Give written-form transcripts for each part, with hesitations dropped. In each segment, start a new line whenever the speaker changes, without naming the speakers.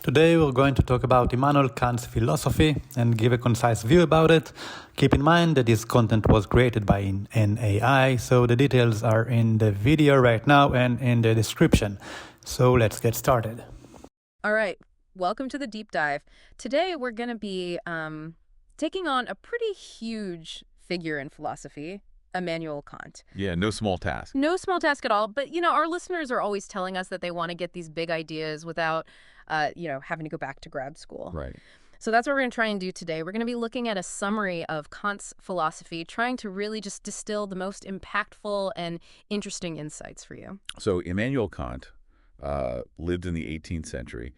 Today we're going to talk about Immanuel Kant's philosophy and give a concise view about it. Keep in mind that this content was created by an AI, so the details are in the video right now and in the description. So let's get started.
All right, welcome to the deep dive. Today we're going to be taking on a pretty huge figure in philosophy, Immanuel Kant.
Yeah, no small task.
No small task at all, but our listeners are always telling us that they want to get these big ideas without having to go back to grad school.
Right.
So that's what we're going to try and do today. We're going to be looking at a summary of Kant's philosophy, trying to really just distill the most impactful and interesting insights for you.
So Immanuel Kant lived in the 18th century,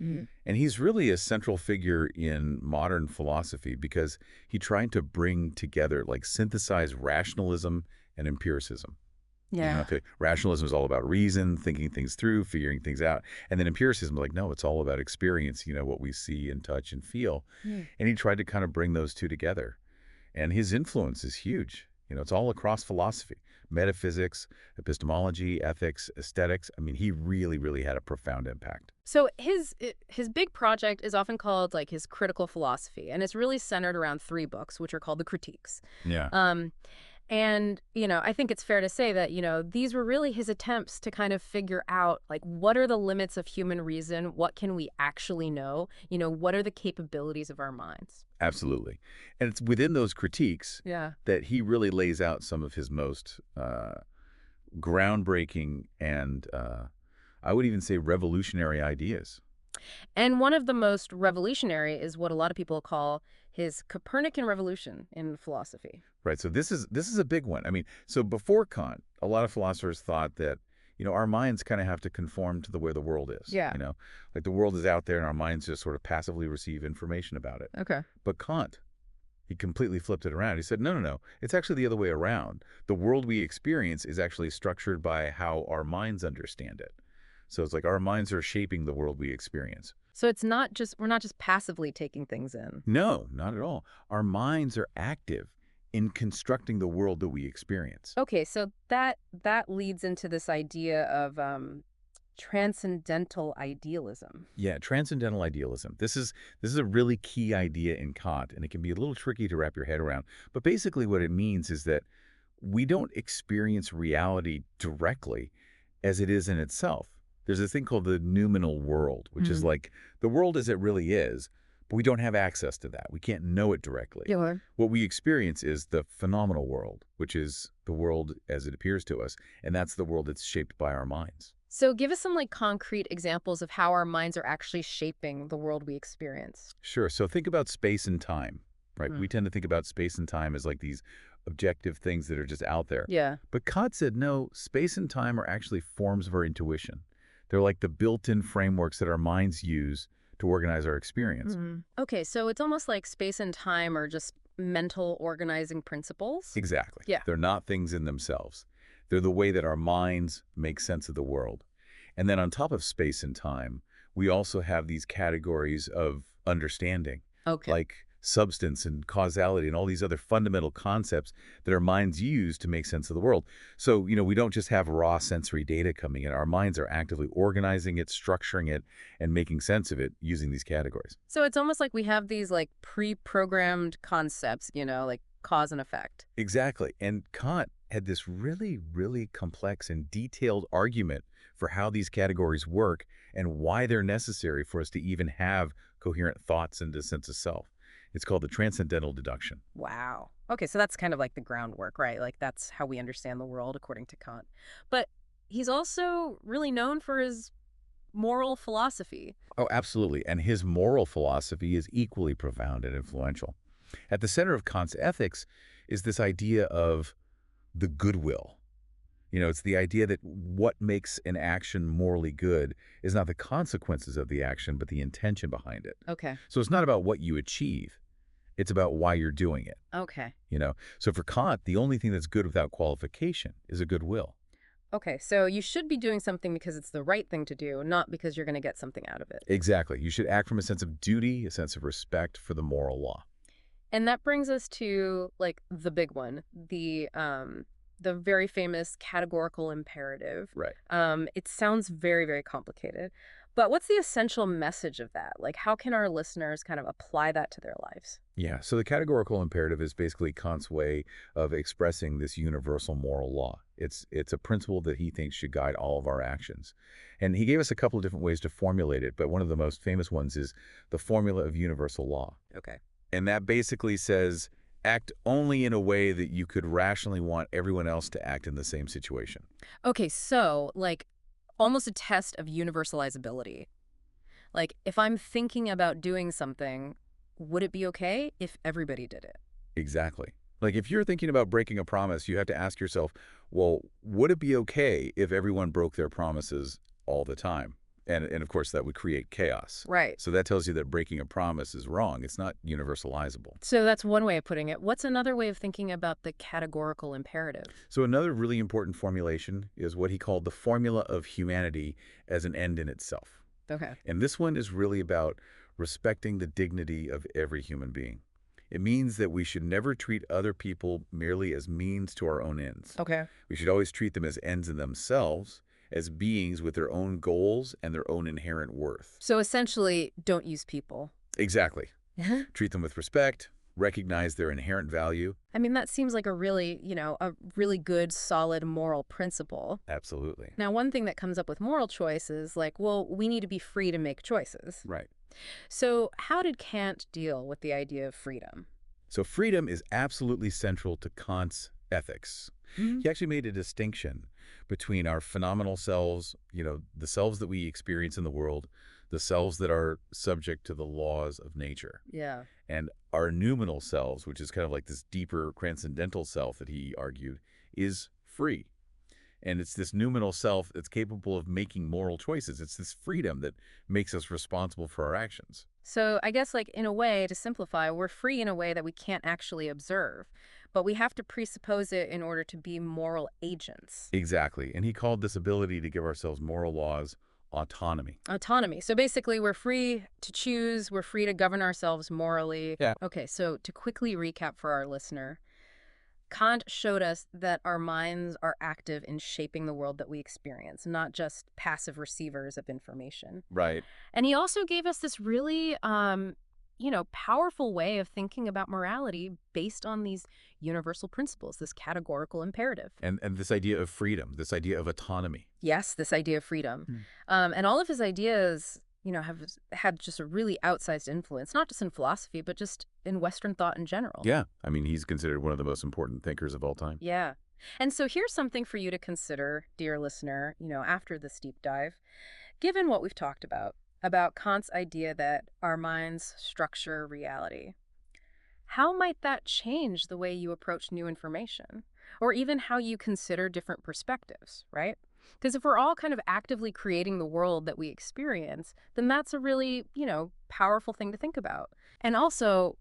and he's really a central figure in modern philosophy because he tried to bring together, synthesize rationalism and empiricism.
Yeah.
Rationalism is all about reason, thinking things through, figuring things out. And then empiricism is no, it's all about experience, what we see and touch and feel. And he tried to kind of bring those two together. And his influence is huge. It's all across philosophy, metaphysics, epistemology, ethics, aesthetics. He really, really had a profound impact.
So his big project is often called his critical philosophy, and it's really centered around 3 books, which are called the Critiques.
Yeah.
And, I think it's fair to say that, these were really his attempts to kind of figure out, what are the limits of human reason? What can we actually know? What are the capabilities of our minds?
Absolutely. And it's within those critiques that he really lays out some of his most groundbreaking and I would even say revolutionary ideas.
And one of the most revolutionary is what a lot of people call his Copernican revolution in philosophy.
Right. So this is a big one. So before Kant, a lot of philosophers thought that, our minds kind of have to conform to the way the world is.
Yeah.
The world is out there and our minds just sort of passively receive information about it.
Okay.
But Kant, he completely flipped it around. He said, no. It's actually the other way around. The world we experience is actually structured by how our minds understand it. So it's our minds are shaping the world we experience.
So we're not just passively taking things in.
No, not at all. Our minds are active in constructing the world that we experience.
Okay, so that leads into this idea of transcendental idealism.
Yeah, transcendental idealism. This is a really key idea in Kant, and it can be a little tricky to wrap your head around. But basically what it means is that we don't experience reality directly as it is in itself. There's a thing called the noumenal world, which is the world as it really is, but we don't have access to that. We can't know it directly.
Yeah.
What we experience is the phenomenal world, which is the world as it appears to us, and that's the world that's shaped by our minds.
So give us some concrete examples of how our minds are actually shaping the world we experience.
Sure. So think about space and time, right? We tend to think about space and time as these objective things that are just out there.
Yeah.
But Kant said, no, space and time are actually forms of our intuition. They're like the built-in frameworks that our minds use to organize our experience.
Okay, so it's almost like space and time are just mental organizing principles?
Exactly.
Yeah.
They're not things in themselves. They're the way that our minds make sense of the world. And then on top of space and time, we also have these categories of understanding, like substance and causality and all these other fundamental concepts that our minds use to make sense of the world. So, we don't just have raw sensory data coming in. Our minds are actively organizing it, structuring it, and making sense of it using these categories.
So it's almost like we have these pre-programmed concepts, like cause and effect.
Exactly. And Kant had this really, really complex and detailed argument for how these categories work and why they're necessary for us to even have coherent thoughts and a sense of self. It's called the Transcendental deduction.
Wow. Okay, so that's kind of the groundwork, right? That's how we understand the world according to Kant. But he's also really known for his moral philosophy.
Oh, absolutely. And his moral philosophy is equally profound and influential. At the center of Kant's ethics is this idea of the goodwill. It's the idea that what makes an action morally good is not the consequences of the action, but the intention behind it.
Okay.
So it's not about what you achieve. It's about why you're doing it.
Okay.
So for Kant, the only thing that's good without qualification is a goodwill.
Okay, so you should be doing something because it's the right thing to do, not because you're going to get something out of it.
Exactly. You should act from a sense of duty, a sense of respect for the moral law.
And that brings us to the big one, the very famous categorical imperative.
Right.
It sounds very, very complicated, But what's the essential message of that? Like, how can our listeners kind of apply that to their lives?
Yeah, so the categorical imperative is basically Kant's way of expressing this universal moral law. It's a principle that he thinks should guide all of our actions. And he gave us a couple of different ways to formulate it, but one of the most famous ones is the formula of universal law.
Okay.
And that basically says, act only in a way that you could rationally want everyone else to act in the same situation.
Okay, so, like, almost a test of universalizability. Like, if I'm thinking about doing something, would it be okay if everybody did it?
Exactly. Like if you're thinking about breaking a promise, you have to ask yourself, well, would it be okay if everyone broke their promises all the time? And of course, that would create chaos.
Right.
So that tells you that breaking a promise is wrong. It's not universalizable.
So that's one way of putting it. What's another way of thinking about the categorical imperative?
So another really important formulation is what he called the formula of humanity as an end in itself.
Okay.
And this one is really about respecting the dignity of every human being. It means that we should never treat other people merely as means to our own ends.
Okay.
We should always treat them as ends in themselves, as beings with their own goals and their own inherent worth.
So essentially, don't use people.
Exactly. Treat them with respect, recognize their inherent value.
I mean, that seems like a really, a really good, solid moral principle.
Absolutely.
Now, one thing that comes up with moral choice is like, well, we need to be free to make choices.
Right.
So how did Kant deal with the idea of freedom?
So freedom is absolutely central to Kant's ethics. He actually made a distinction between our phenomenal selves, the selves that we experience in the world, the selves that are subject to the laws of nature.
Yeah.
And our noumenal selves, which is kind of like this deeper transcendental self that he argued, is free. And it's this noumenal self that's capable of making moral choices. It's this freedom that makes us responsible for our actions.
So I guess, like, in a way, to simplify, we're free in a way that we can't actually observe, but we have to presuppose it in order to be moral agents.
Exactly. And he called this ability to give ourselves moral laws autonomy.
Autonomy. So basically, we're free to choose, we're free to govern ourselves morally.
Yeah.
Okay, so to quickly recap for our listener, Kant showed us that our minds are active in shaping the world that we experience, not just passive receivers of information.
Right.
And he also gave us this really, powerful way of thinking about morality based on these universal principles, this categorical imperative.
And this idea of freedom, this idea of autonomy.
Yes, this idea of freedom. And all of his ideas, have had just a really outsized influence, not just in philosophy, but just in Western thought in general.
Yeah. I mean, he's considered one of the most important thinkers of all time.
Yeah. And so here's something for you to consider, dear listener, after this deep dive. Given what we've talked about Kant's idea that our minds structure reality, how might that change the way you approach new information? Or even how you consider different perspectives, right? Because if we're all kind of actively creating the world that we experience, then that's a really, powerful thing to think about. And also,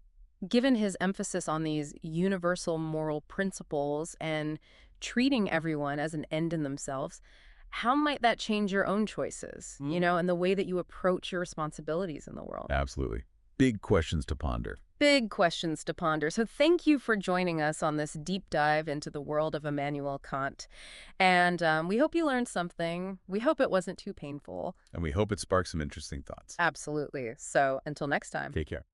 given his emphasis on these universal moral principles and treating everyone as an end in themselves, how might that change your own choices, and the way that you approach your responsibilities in the world?
Absolutely. Big questions to ponder.
Big questions to ponder. So thank you for joining us on this deep dive into the world of Immanuel Kant. And we hope you learned something. We hope it wasn't too painful.
And we hope it sparks some interesting thoughts.
Absolutely. So until next time.
Take care.